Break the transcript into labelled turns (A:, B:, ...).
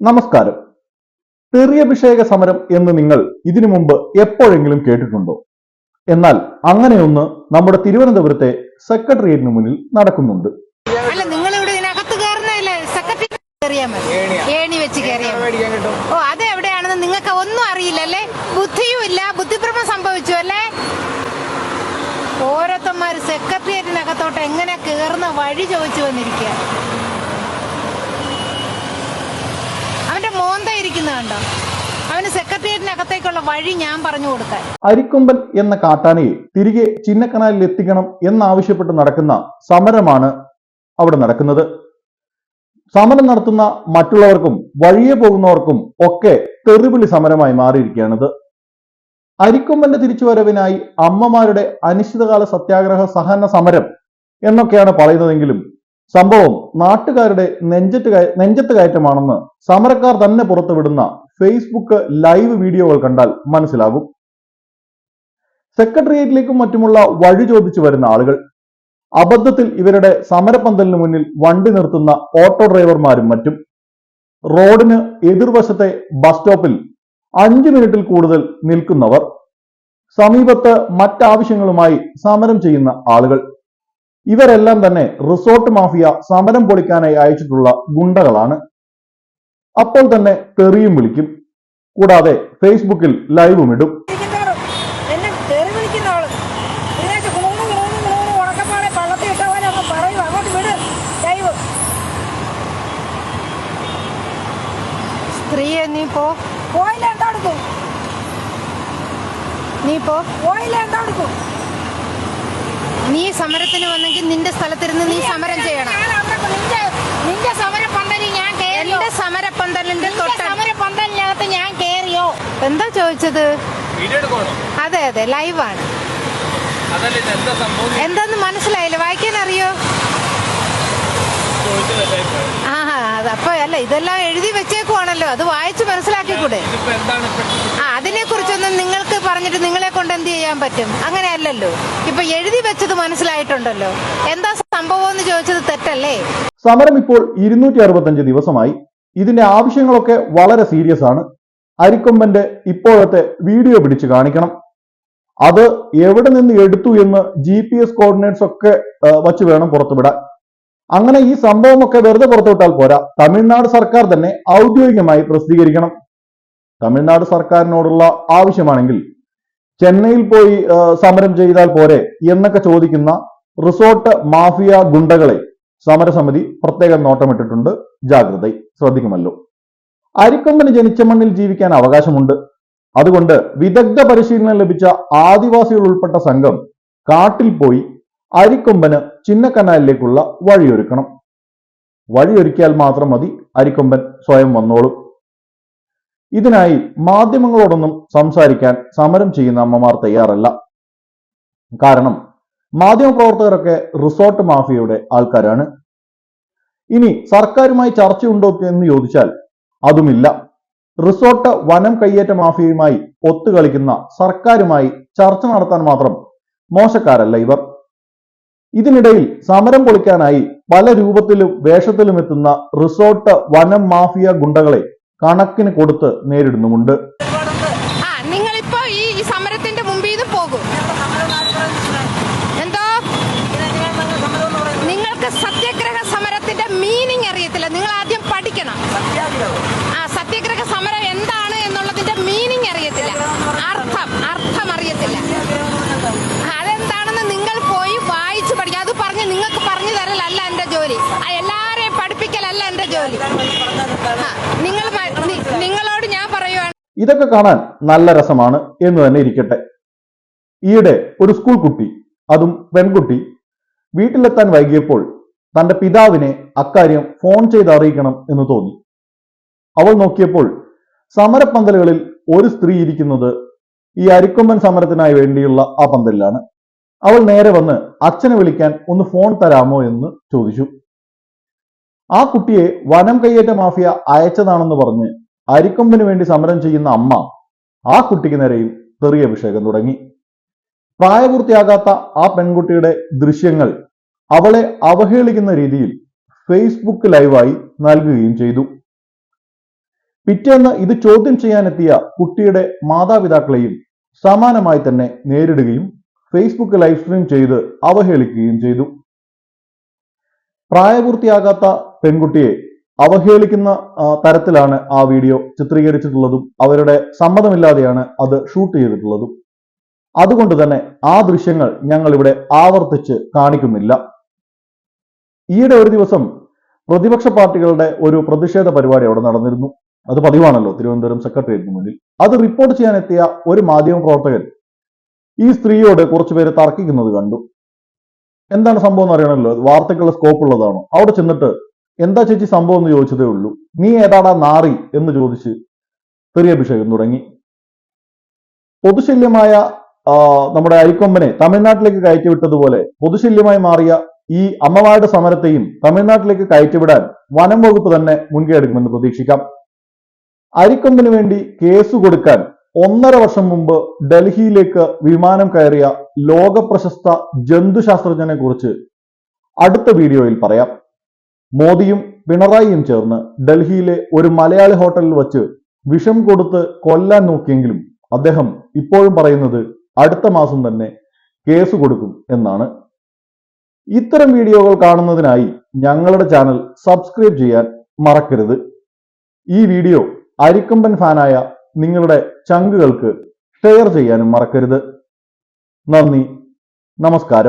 A: നമസ്കാരം. തെറിയഭിഷേക സമരം എന്ന് നിങ്ങൾ ഇതിനു മുമ്പ് എപ്പോഴെങ്കിലും കേട്ടിട്ടുണ്ടോ? എന്നാൽ അങ്ങനെയൊന്ന് നമ്മുടെ തിരുവനന്തപുരത്തെ സെക്രട്ടേറിയറ്റിന് മുന്നിൽ നടക്കുന്നുണ്ട്.
B: അല്ല, നിങ്ങൾ ഇവിടെ ഇതിനകത്ത് കയറുന്നതല്ലേ? സെക്രട്ടറി ഏണി വെച്ച് കയറിയാൽ ഓ, അത് എവിടെയാണെന്ന് നിങ്ങൾക്ക് ഒന്നും അറിയില്ലല്ലേ? ബുദ്ധിയും ഇല്ല, ബുദ്ധിഭ്രമം സംഭവിച്ചു അല്ലേ? ഓരോരുത്തന്മാര് സെക്രട്ടേറിയറ്റിനകത്തോട്ട് എങ്ങനെ കയറുന്ന വഴി ചോദിച്ചു വന്നിരിക്കുക. അവന്റെ മോന്ത ഇരിക്കുന്ന കണ്ടോ? അവന് സെക്രട്ടേറിയറ്റിനകത്തേക്കുള്ള വഴി ഞാൻ പറഞ്ഞു കൊടുക്കാൻ.
A: അരിക്കൊമ്പൻ എന്ന കാട്ടാനയെ തിരികെ ചിന്നക്കനാലിൽ എത്തിക്കണം എന്നാവശ്യപ്പെട്ട് നടക്കുന്ന സമരമാണ് അവിടെ നടക്കുന്നത്. സമരം നടത്തുന്ന മറ്റുള്ളവർക്കും വഴിയെ പോകുന്നവർക്കും ഒക്കെ തെറിവിളി സമരമായി മാറിയിരിക്കുകയാണിത്. അരിക്കൊമ്പന്റെ തിരിച്ചുവരവിനായി അമ്മമാരുടെ അനിശ്ചിതകാല സത്യാഗ്രഹ സഹന സമരം എന്നൊക്കെയാണ് പറയുന്നതെങ്കിലും സംഭവം നാട്ടുകാരുടെ നെഞ്ചത്ത് കയറ്റമാണെന്ന് സമരക്കാർ തന്നെ പുറത്തുവിടുന്ന ഫേസ്ബുക്ക് ലൈവ് വീഡിയോകൾ കണ്ടാൽ മനസ്സിലാകും. സെക്രട്ടേറിയറ്റിലേക്കും മറ്റുമുള്ള വഴി ചോദിച്ചു വരുന്ന ആളുകൾ, അബദ്ധത്തിൽ ഇവരുടെ സമരപന്തലിന് മുന്നിൽ വണ്ടി നിർത്തുന്ന ഓട്ടോ ഡ്രൈവർമാരും മറ്റും, റോഡിന് എതിർവശത്തെ ബസ് സ്റ്റോപ്പിൽ 5 മിനിറ്റിൽ കൂടുതൽ നിൽക്കുന്നവർ, സമീപത്ത് മറ്റാവശ്യങ്ങളുമായി സമരം ചെയ്യുന്ന ആളുകൾ, ഇവരെല്ലാം തന്നെ റിസോർട്ട് മാഫിയ സമരം പൊളിക്കാനായി അയച്ചിട്ടുള്ള ഗുണ്ടകളാണ്. അപ്പോൾ തന്നെ തെറിയും വിളിക്കും, കൂടാതെ ഫേസ്ബുക്കിൽ ലൈവും ഇടും.
B: സ്ത്രീയെ നീ പോ, പോയില്ല എന്താ എടുക്കും? നീ പോ, പോയില്ല എന്താ എടുക്കും? നീ സമരത്തിന് വന്നെങ്കിൽ നിന്റെ സ്ഥലത്തിരുന്ന് നീ സമരം ചെയ്യണം. നിന്റെ സമരപന്തലിൽ ഞാൻ എന്റെ സമരപന്തലിന്റെ സമരപന്തലിനകത്ത് ഞാൻ കേറിയോ? എന്താ ചോദിച്ചത്? അതെ അതെ, ലൈവാണ്. എന്താന്ന് മനസ്സിലായില്ല? വായിക്കാൻ അറിയോ? അപ്പൊ അല്ല, ഇതെല്ലാം എഴുതി വെച്ചേക്കുവാണല്ലോ, അത് വായിച്ച് മനസ്സിലാക്കിക്കൂടെ? അതിനെ കുറിച്ചൊന്നും നിങ്ങൾക്ക് പറഞ്ഞിട്ട് നിങ്ങളെ കൊണ്ട് എന്ത് ചെയ്യാൻ പറ്റും? അങ്ങനെയല്ലല്ലോ, ഇപ്പൊ എഴുതി വെച്ചത് മനസ്സിലായിട്ടുണ്ടല്ലോ. എന്താ സംഭവം എന്ന് ചോദിച്ചത് തെറ്റല്ലേ?
A: സമരം ഇപ്പോൾ 265 ദിവസമായി. ഇതിന്റെ ആവശ്യങ്ങളൊക്കെ വളരെ സീരിയസ് ആണ്. അരിക്കൊമ്പന്റെ ഇപ്പോഴത്തെ വീഡിയോ പിടിച്ചു കാണിക്കണം. അത് എവിടെ നിന്ന് എടുത്തു എന്ന് GPS കോർഡിനേറ്റ്സ് ഒക്കെ വച്ച് വേണം പുറത്തുവിടാൻ. അങ്ങനെ ഈ സംഭവമൊക്കെ വെറുതെ പുറത്തുവിട്ടാൽ പോരാ, തമിഴ്നാട് സർക്കാർ തന്നെ ഔദ്യോഗികമായി പ്രസിദ്ധീകരിക്കണം. തമിഴ്നാട് സർക്കാരിനോടുള്ള ആവശ്യമാണെങ്കിൽ ചെന്നൈയിൽ പോയി സമരം ചെയ്താൽ പോരെ എന്നൊക്കെ ചോദിക്കുന്ന റിസോർട്ട് മാഫിയ ഗുണ്ടകളെ സമരസമിതി പ്രത്യേകം നോട്ടമിട്ടിട്ടുണ്ട്. ജാഗ്രത ശ്രദ്ധിക്കുമല്ലോ. അരിക്കൊമ്പന് ജനിച്ച മണ്ണിൽ ജീവിക്കാൻ അവകാശമുണ്ട്. അതുകൊണ്ട് വിദഗ്ധ പരിശീലനം ലഭിച്ച ആദിവാസികൾ ഉൾപ്പെട്ട സംഘം കാട്ടിൽ പോയി അരിക്കൊമ്പന് ചിന്നക്കനാലിലേക്കുള്ള വഴിയൊരുക്കണം. വഴിയൊരുക്കിയാൽ മാത്രം മതി, അരിക്കൊമ്പൻ സ്വയം വന്നോളും. ഇതിനായി മാധ്യമങ്ങളോടൊന്നും സംസാരിക്കാൻ സമരം ചെയ്യുന്ന അമ്മമാർ തയ്യാറല്ല. കാരണം മാധ്യമപ്രവർത്തകരൊക്കെ റിസോർട്ട് മാഫിയയുടെ ആൾക്കാരാണ്. ഇനി സർക്കാരുമായി ചർച്ചയുണ്ടോ എന്ന് ചോദിച്ചാൽ അതുമില്ല. റിസോർട്ട് വനം കയ്യേറ്റ മാഫിയയുമായി ഒത്തുകളിക്കുന്ന സർക്കാരുമായി ചർച്ച നടത്താൻ മാത്രം മോശക്കാരല്ല ഇവർ. ഇതിനിടയിൽ സമരം പൊളിക്കാനായി പല രൂപത്തിലും വേഷത്തിലും എത്തുന്ന റിസോർട്ട് വനം മാഫിയ ഗുണ്ടകളെ കണക്കിന് കൊടുത്ത് നേരിടുന്നുമുണ്ട്.
B: നിങ്ങളിപ്പോ ഈ സമരത്തിന്റെ മുമ്പിൽ നിന്ന് പോകും. എന്തോ നിങ്ങൾക്ക് സത്യാഗ്രഹ സമരത്തിന്റെ മീനിങ് അറിയത്തില്ല. നിങ്ങൾ ആദ്യം പഠിക്കണം. സത്യാഗ്രഹ സമരം എന്താണ് എന്നുള്ളതിന്റെ മീനിങ് അറിയത്തില്ല, അർത്ഥം അറിയത്തില്ല. അതെന്താണെന്ന് നിങ്ങൾ പോയി വായിച്ചു പഠിക്കുക. അത് പറഞ്ഞ് നിങ്ങൾക്ക് പറഞ്ഞു തരലല്ല എന്റെ ജോലി, എല്ലാരെയും പഠിപ്പിക്കലല്ല എന്റെ ജോലി. നിങ്ങളോട് ഞാൻ പറയുവാണ്.
A: ഇതൊക്കെ കാണാൻ നല്ല രസമാണ് എന്ന് തന്നെ ഇരിക്കട്ടെ. ഈയിടെ ഒരു സ്കൂൾ കുട്ടി, അതും പെൺകുട്ടി, വീട്ടിലെത്താൻ വൈകിയപ്പോൾ തന്റെ പിതാവിനെ അക്കാര്യം ഫോൺ ചെയ്ത് അറിയിക്കണം എന്ന് തോന്നി. അവൾ നോക്കിയപ്പോൾ സമരപ്പന്തലുകളിൽ ഒരു സ്ത്രീ ഇരിക്കുന്നത് ഈ അരിക്കൊമ്പൻ സമരത്തിനായി വേണ്ടിയുള്ള ആ പന്തലിലാണ്. അവൾ നേരെ വന്ന് അച്ഛനെ വിളിക്കാൻ ഒന്ന് ഫോൺ തരാമോ എന്ന് ചോദിച്ചു. ആ കുട്ടിയെ വനം കയ്യേറ്റ മാഫിയ അയച്ചതാണെന്ന് പറഞ്ഞ് അരിക്കൊമ്പന് വേണ്ടി സമരം ചെയ്യുന്ന അമ്മ ആ കുട്ടിക്ക് നേരെയും തെറിയഭിഷേകം തുടങ്ങി. പ്രായപൂർത്തിയാകാത്ത ആ പെൺകുട്ടിയുടെ ദൃശ്യങ്ങൾ അവളെ അവഹേളിക്കുന്ന രീതിയിൽ ഫേസ്ബുക്ക് ലൈവായി നൽകുകയും ചെയ്തു. പിറ്റേന്ന് ഇത് ചോദ്യം ചെയ്യാനെത്തിയ കുട്ടിയുടെ മാതാപിതാക്കളെയും സമാനമായി തന്നെ നേരിടുകയും ഫേസ്ബുക്ക് ലൈവ് സ്ട്രീം ചെയ്ത് അവഹേളിക്കുകയും ചെയ്തു. പ്രായപൂർത്തിയാകാത്ത പെൺകുട്ടിയെ അവഹേളിക്കുന്ന തരത്തിലാണ് ആ വീഡിയോ ചിത്രീകരിച്ചിട്ടുള്ളതും അവരുടെ സമ്മതമില്ലാതെയാണ് അത് ഷൂട്ട് ചെയ്തിട്ടുള്ളതും. അതുകൊണ്ട് തന്നെ ആ ദൃശ്യങ്ങൾ ഞങ്ങൾ ഇവിടെ ആവർത്തിച്ച് കാണിക്കുന്നില്ല. ഈയിടെ ഒരു ദിവസം പ്രതിപക്ഷ പാർട്ടികളുടെ ഒരു പ്രതിഷേധ പരിപാടി അവിടെ നടന്നിരുന്നു. അത് പതിവാണല്ലോ തിരുവനന്തപുരം സെക്രട്ടേറിയറ്റിന് മുന്നിൽ. അത് റിപ്പോർട്ട് ചെയ്യാനെത്തിയ ഒരു മാധ്യമ പ്രവർത്തകൻ ഈ സ്ത്രീയോട് കുറച്ചുപേര് തർക്കിക്കുന്നത് കണ്ടു. എന്താണ് സംഭവം എന്ന് അറിയണമല്ലോ, വാർത്തക്കുള്ള സ്കോപ്പ് ഉള്ളതാണോ. അവിടെ ചെന്നിട്ട് എന്താ ചേച്ചി സംഭവം എന്ന് ചോദിച്ചതേ ഉള്ളൂ. നീ ഏതാടാ നാറി എന്ന് ചോദിച്ച് തെറിയഭിഷേകം തുടങ്ങി. പൊതുശല്യമായ നമ്മുടെ അരിക്കൊമ്പനെ തമിഴ്നാട്ടിലേക്ക് കയറ്റിവിട്ടതുപോലെ പൊതുശല്യമായി മാറിയ ഈ അമ്മമാരുടെ സമരത്തെയും തമിഴ്നാട്ടിലേക്ക് കയറ്റിവിടാൻ വനം വകുപ്പ് തന്നെ മുൻകൈ എടുക്കുമെന്ന് പ്രതീക്ഷിക്കാം. അരിക്കൊമ്പന് വേണ്ടി കേസ് കൊടുക്കാൻ 1.5 വർഷം മുമ്പ് ഡൽഹിയിലേക്ക് വിമാനം കയറിയ ലോക പ്രശസ്ത ജന്തുശാസ്ത്രജ്ഞനെ കുറിച്ച് അടുത്ത വീഡിയോയിൽ പറയാം. മോദിയും പിണറായിയും ചേർന്ന് ഡൽഹിയിലെ ഒരു മലയാളി ഹോട്ടലിൽ വച്ച് വിഷം കൊടുത്ത് കൊല്ലാൻ നോക്കിയെങ്കിലും അദ്ദേഹം ഇപ്പോഴും പറയുന്നത് അടുത്ത മാസം തന്നെ കേസ് കൊടുക്കും എന്നാണ്. ഇത്തരം വീഡിയോകൾ കാണുന്നതിനായി ഞങ്ങളുടെ ചാനൽ സബ്സ്ക്രൈബ് ചെയ്യാൻ മറക്കരുത്. ഈ വീഡിയോ അരിക്കൊമ്പൻ ഫാനായ നിങ്ങളുടെ ചങ്കുകൾക്ക് ഷെയർ ചെയ്യാനും മറക്കരുത്. നന്ദി, നമസ്കാരം.